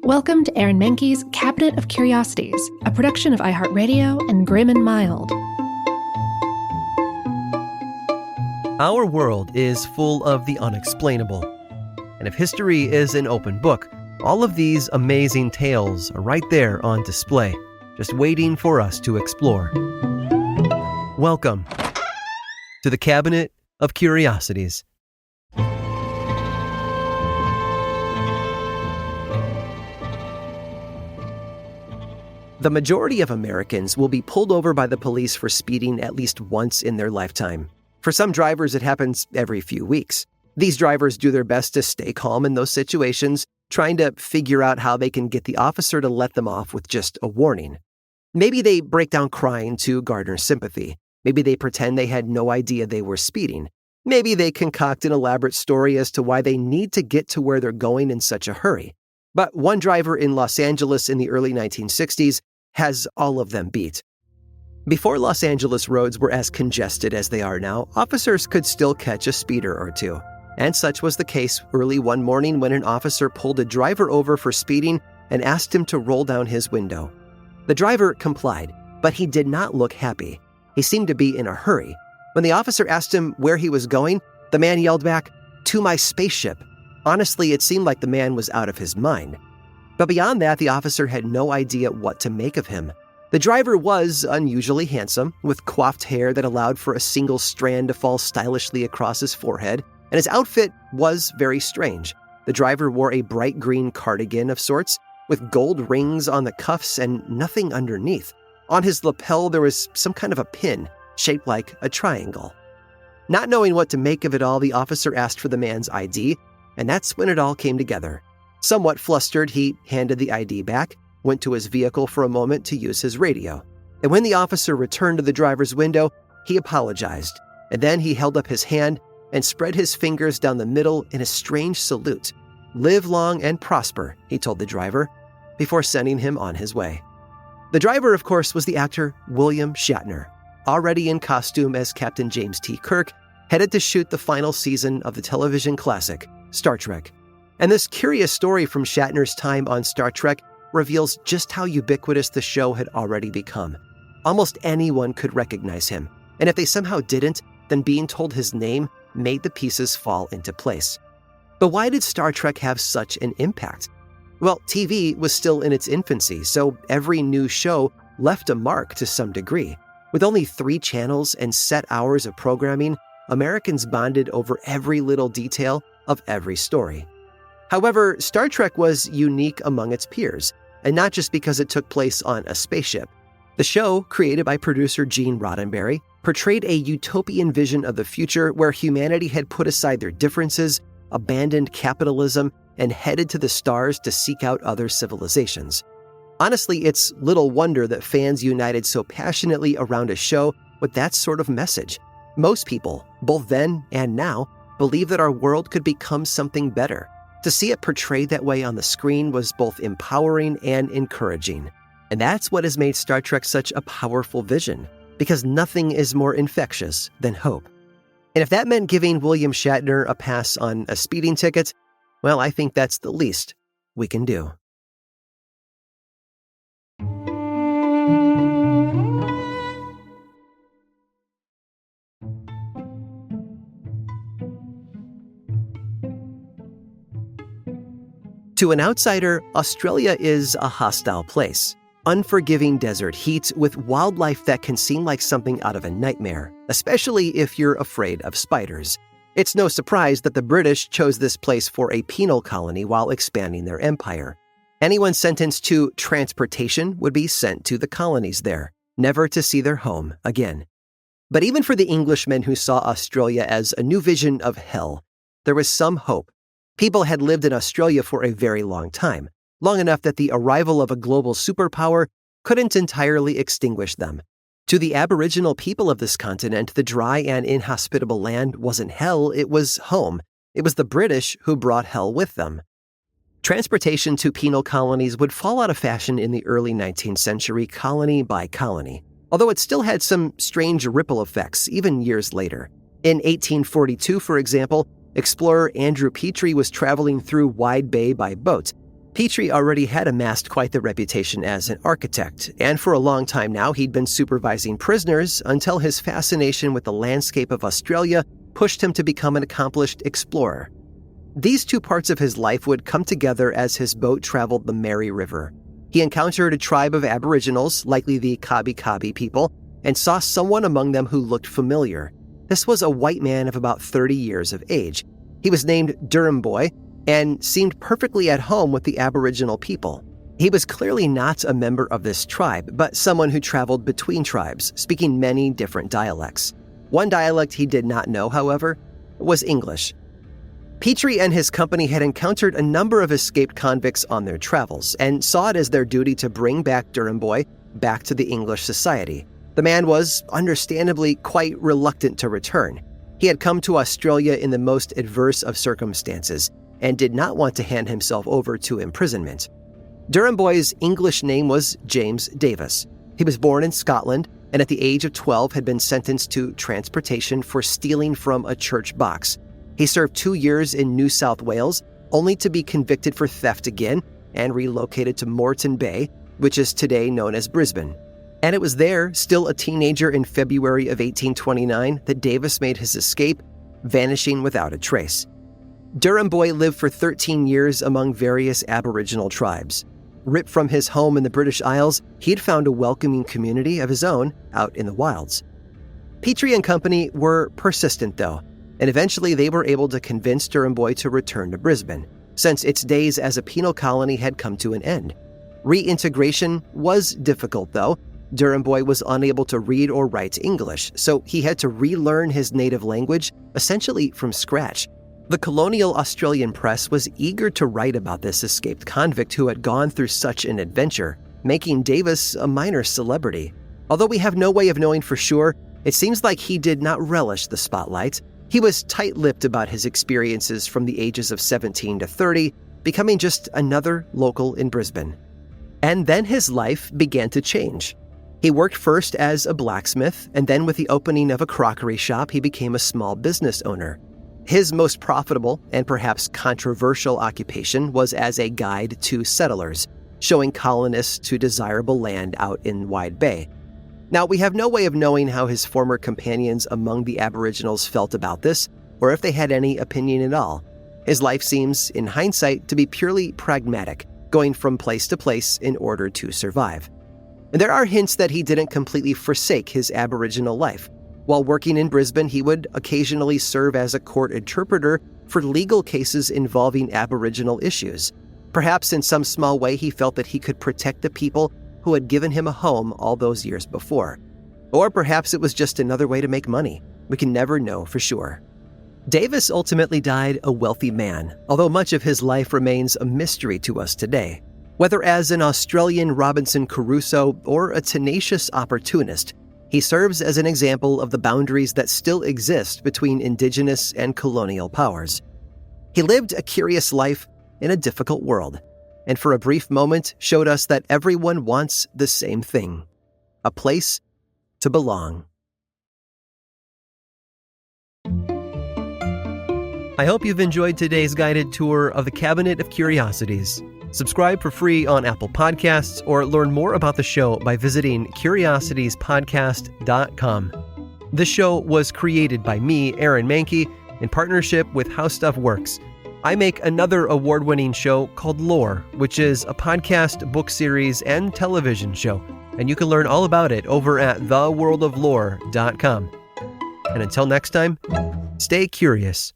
Welcome to Aaron Mahnke's Cabinet of Curiosities, a production of iHeartRadio and Grim and Mild. Our world is full of the unexplainable. And if history is an open book, all of these amazing tales are right there on display, just waiting for us to explore. Welcome to the Cabinet of Curiosities. The majority of Americans will be pulled over by the police for speeding at least once in their lifetime. For some drivers, it happens every few weeks. These drivers do their best to stay calm in those situations, trying to figure out how they can get the officer to let them off with just a warning. Maybe they break down crying to garner sympathy. Maybe they pretend they had no idea they were speeding. Maybe they concoct an elaborate story as to why they need to get to where they're going in such a hurry. But one driver in Los Angeles in the early 1960s has all of them beat. Before Los Angeles roads were as congested as they are now, officers could still catch a speeder or two. And such was the case early one morning when an officer pulled a driver over for speeding and asked him to roll down his window. The driver complied, but he did not look happy. He seemed to be in a hurry. When the officer asked him where he was going, the man yelled back, "To my spaceship." Honestly, it seemed like the man was out of his mind. But beyond that, the officer had no idea what to make of him. The driver was unusually handsome, with coiffed hair that allowed for a single strand to fall stylishly across his forehead, and his outfit was very strange. The driver wore a bright green cardigan of sorts, with gold rings on the cuffs and nothing underneath. On his lapel, there was some kind of a pin, shaped like a triangle. Not knowing what to make of it all, the officer asked for the man's ID, and that's when it all came together. Somewhat flustered, he handed the ID back, went to his vehicle for a moment to use his radio. And when the officer returned to the driver's window, he apologized. And then he held up his hand and spread his fingers down the middle in a strange salute. "Live long and prosper," he told the driver, before sending him on his way. The driver, of course, was the actor William Shatner, already in costume as Captain James T. Kirk, headed to shoot the final season of the television classic, Star Trek. And this curious story from Shatner's time on Star Trek reveals just how ubiquitous the show had already become. Almost anyone could recognize him, and if they somehow didn't, then being told his name made the pieces fall into place. But why did Star Trek have such an impact? Well, TV was still in its infancy, so every new show left a mark to some degree. With only 3 channels and set hours of programming, Americans bonded over every little detail of every story. However, Star Trek was unique among its peers, and not just because it took place on a spaceship. The show, created by producer Gene Roddenberry, portrayed a utopian vision of the future where humanity had put aside their differences, abandoned capitalism, and headed to the stars to seek out other civilizations. Honestly, it's little wonder that fans united so passionately around a show with that sort of message. Most people, both then and now, believe that our world could become something better. To see it portrayed that way on the screen was both empowering and encouraging. And that's what has made Star Trek such a powerful vision, because nothing is more infectious than hope. And if that meant giving William Shatner a pass on a speeding ticket, well, I think that's the least we can do. To an outsider, Australia is a hostile place. Unforgiving desert heat with wildlife that can seem like something out of a nightmare, especially if you're afraid of spiders. It's no surprise that the British chose this place for a penal colony while expanding their empire. Anyone sentenced to transportation would be sent to the colonies there, never to see their home again. But even for the Englishmen who saw Australia as a new vision of hell, there was some hope. People had lived in Australia for a very long time, long enough that the arrival of a global superpower couldn't entirely extinguish them. To the Aboriginal people of this continent, the dry and inhospitable land wasn't hell, it was home. It was the British who brought hell with them. Transportation to penal colonies would fall out of fashion in the early 19th century, colony by colony, although it still had some strange ripple effects even years later. In 1842, for example, explorer Andrew Petrie was traveling through Wide Bay by boat. Petrie already had amassed quite the reputation as an architect, and for a long time now he'd been supervising prisoners until his fascination with the landscape of Australia pushed him to become an accomplished explorer. These two parts of his life would come together as his boat traveled the Mary River. He encountered a tribe of Aboriginals, likely the Kabi people, and saw someone among them who looked familiar. This was a white man of about 30 years of age. He was named Durham Booy and seemed perfectly at home with the Aboriginal people. He was clearly not a member of this tribe, but someone who traveled between tribes, speaking many different dialects. One dialect he did not know, however, was English. Petrie and his company had encountered a number of escaped convicts on their travels and saw it as their duty to bring back Durham Booy back to the English society. The man was, understandably, quite reluctant to return. He had come to Australia in the most adverse of circumstances and did not want to hand himself over to imprisonment. Durham Booy's English name was James Davis. He was born in Scotland and at the age of 12 had been sentenced to transportation for stealing from a church box. He served 2 years in New South Wales, only to be convicted for theft again and relocated to Moreton Bay, which is today known as Brisbane. And it was there, still a teenager in February of 1829, that Davis made his escape, vanishing without a trace. Durham Booy lived for 13 years among various Aboriginal tribes. Ripped from his home in the British Isles, he had found a welcoming community of his own out in the wilds. Petrie and company were persistent, though, and eventually they were able to convince Durham Booy to return to Brisbane, since its days as a penal colony had come to an end. Reintegration was difficult, though. Durham Booy was unable to read or write English, so he had to relearn his native language, essentially from scratch. The colonial Australian press was eager to write about this escaped convict who had gone through such an adventure, making Davis a minor celebrity. Although we have no way of knowing for sure, it seems like he did not relish the spotlight. He was tight-lipped about his experiences from the ages of 17 to 30, becoming just another local in Brisbane. And then his life began to change. He worked first as a blacksmith, and then with the opening of a crockery shop, he became a small business owner. His most profitable and perhaps controversial occupation was as a guide to settlers, showing colonists to desirable land out in Wide Bay. Now, we have no way of knowing how his former companions among the Aboriginals felt about this, or if they had any opinion at all. His life seems, in hindsight, to be purely pragmatic, going from place to place in order to survive. And there are hints that he didn't completely forsake his Aboriginal life. While working in Brisbane, he would occasionally serve as a court interpreter for legal cases involving Aboriginal issues. Perhaps in some small way he felt that he could protect the people who had given him a home all those years before. Or perhaps it was just another way to make money. We can never know for sure. Davis ultimately died a wealthy man, although much of his life remains a mystery to us today. Whether as an Australian Robinson Crusoe or a tenacious opportunist, he serves as an example of the boundaries that still exist between Indigenous and colonial powers. He lived a curious life in a difficult world, and for a brief moment showed us that everyone wants the same thing: a place to belong. I hope you've enjoyed today's guided tour of the Cabinet of Curiosities. Subscribe for free on Apple Podcasts or learn more about the show by visiting curiositiespodcast.com. This show was created by me, Aaron Mahnke, in partnership with How Stuff Works. I make another award-winning show called Lore, which is a podcast, book series, and television show, and you can learn all about it over at theworldoflore.com. And until next time, stay curious.